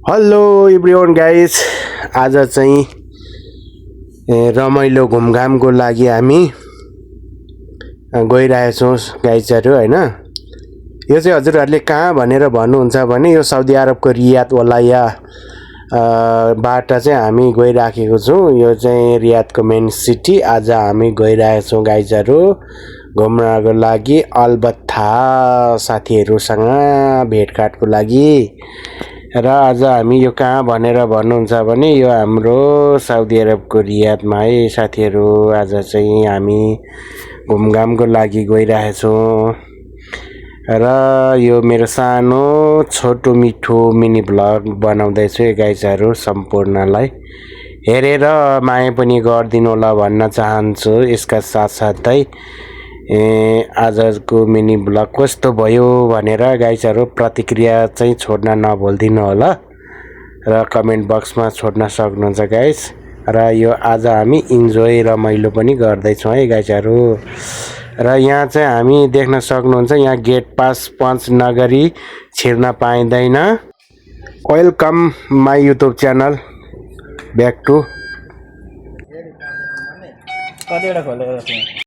Hello everyone guys, आज चाहिँ रमाइलो घुमघामको लागि हामी गइरहेछौँ गाइजहरू हैन। यो चाहिँ हजुरहरूले कहाँ भनेर भन्नुहुन्छ भने यो साउदी अरबको रियाद वलाया बाट चाहिँ हामी गइराखेको छौँ। यो चाहिँ रियादको मेन सिटी। आज हामी गइरहेछौँ गाइजहरू घुम्नको लागि, अलबत्ता साथीहरूसँग भेटघाटको लागि। र आज हामी यो कहाँ भनेर भन्नुहुन्छ भने यो हाम्रो साउदी अरबको रियादमा है साथीहरू। आज चाहिँ हामी घुमघामको लागि गइरहेछौँ र यो मेरो सानो छोटो मिठो मिनी भ्लग बनाउँदैछु गाइजहरू। सम्पूर्णलाई हेरेर माया पनि गरिदिनु होला भन्न चाहन्छु। यसका साथसाथै आजको मिनी भ्लग कस्तो भयो भनेर गाइजहरू प्रतिक्रिया चाहिँ छोड्न नभुल्दिनु होला र कमेन्ट बक्समा छोड्न सक्नुहुन्छ गाइज। र यो आज हामी इन्जोय रमाइलो पनि गर्दैछौँ है गाइजहरू। र यहाँ चाहिँ हामी देख्न सक्नुहुन्छ, यहाँ गेट पास पञ्च नगरी छिर्न पाइँदैन। Welcome my YouTube channel back to.